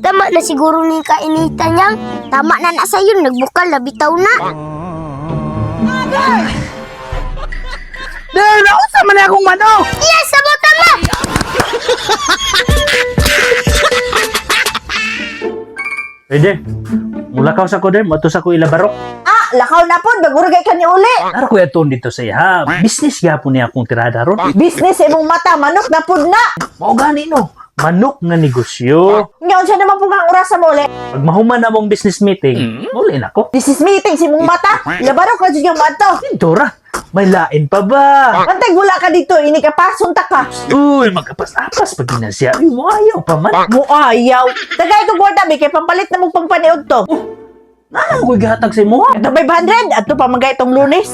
Tama na siguro ni kainitan niyang. Tama na na sa'yo, nagbukal na bitaw na. Dahil nausa man na akong manok! Yes, sabutan mo! Pwede. Mula ka sa ko din, matos ako ilabarok. Lakaw na po, baguragay ka ni uli. Ara ko yaton dito sa iya. Business gyapon niya akong tirada ron. Business imong mata, manok na pud na. Mao gani no. Manok nga negosyo. Ngayon siya naman po kang oras sa muli. Pag mahuman na mong business meeting, muli na ko. This is meeting si mong mata. Labaro ka dyan yung mato. Dora, may lain pa ba? Antay gula ka dito, ini ka pa, sunta ka. Uy, magkapas-apas pag ginasya. Uy, mo ayaw pa man. Mo ayaw. Tagay ko gwarda, may kay pampalit na mong pangpaniod to. Nang ko'y gihatag sa imo. Ito 500, at ito pa magay itong lunes.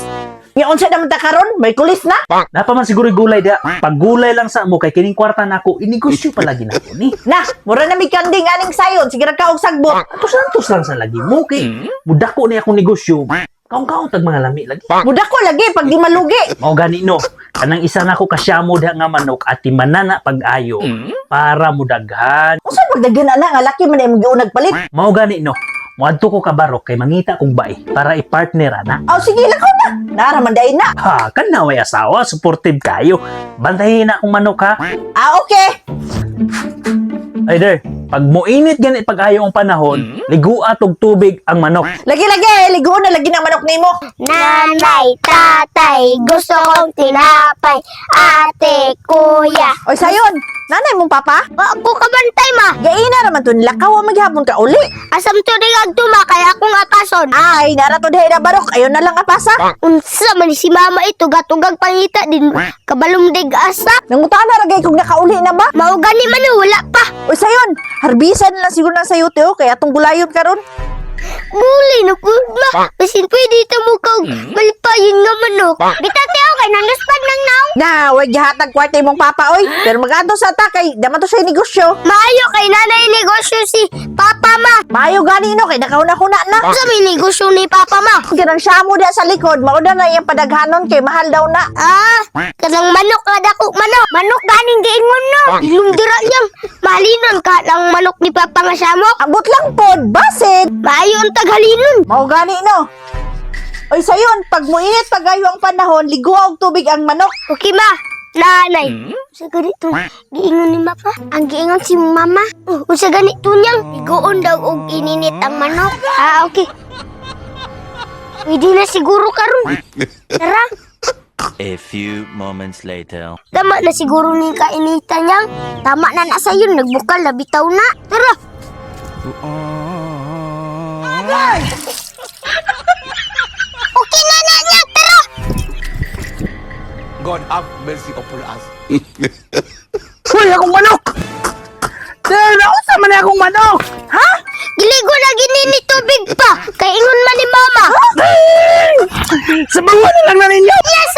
Ngayon siya naman takaron, may kulis na. Napa man siguro gulay da. Pag gulay lang sa mo kay kining kwarta nako, inegosyo palagi na ko ni. Na, mura na may kanding aning sayon, sige na ka og sagbot. Atos lang sa lagi mo kay. Mudako ni akong negosyo. Kaong-kaong tag mga lami lagi. Muda ko lagi, pag di malugi. Mao gani no. Kanang isa na ko kasyamo da nga manok at timanana pag-ayo para mudaghan. Usa pagdaghan na nga laki man imong giunag palit. Mao gani no. Moadto ko kabarok kay mangita kong bae para i-partner na. Aw sige lang ko na. Naraman day na. Ha, kana way asawa, supportive kayo. Bantayin na akong manok ha. Okay. Ay der, pag muinit ganit pag-ayo ang panahon, ligua tog tubig ang manok. Lagi, ligo na lagi ng manok nimo. Nanay, tatay, gusto kong tinapay. Ate, kuya. Oy sayon, nanay mong papa? Wa ako kabantay ma. Gaina naman to, lakaw ang maghapon ka uli. Asam to digag tuma kaya akong atason. Ay, narato dahil na barok, ayaw na lang apasa. Unsa man si mama ito gatugag pangita din kabalumdig asa. Nangutaan na ragay kung nakauli na ba? Mao gani man wala pa. O sayon, harbisan na lang siguro ng sayote o, kaya itong gulayon karon. Muli na po ma. Basin pwede ito mo kang malipayin nga manok. Bitate ako kay nanluspad ng naong. Na, wag gihatag kwarta imong papa oy. Pero mag-ato sa takay, daman to siya negosyo. Maayo kay nanay negosyo si papa ma. Maayo gani no, kay nakauna-kuna na. Sa may negosyo ni papa ma. Ganang siya mo diya sa likod, mauda na yung padaghanon kay mahal daw na. Ah, kadang manok nga dako manok. Manok ganing giingon no. Ilong dira yang malinon ka lang manok ni papa nga samok. Abot lang pod, basit. Maayo ang taghalinon. Mao gani no. Oy sayon, pag muinit pagayo ang panahon, ligo og tubig ang manok. Okay ma. Nanay. Sa ganito, giingon ni mapa. Ang giingon si mama. Sa ganito niyang, iguon daw og ininit ang manok. Ah, okay. Pwede na siguro karon. Tara. A few moments later. Tama na siguro ni kainitan niyang. Tama na na sa'yo, nagbukal na bitaw na. Tara. Okay na na niya, tara. God have mercy upon us. Hoy, akong manok. Dahil nausa man na akong manok. Ha? Giligo na ginini tubig pa. Kay ingon man ni mama. Sabawan na lang na ninyo. Yes,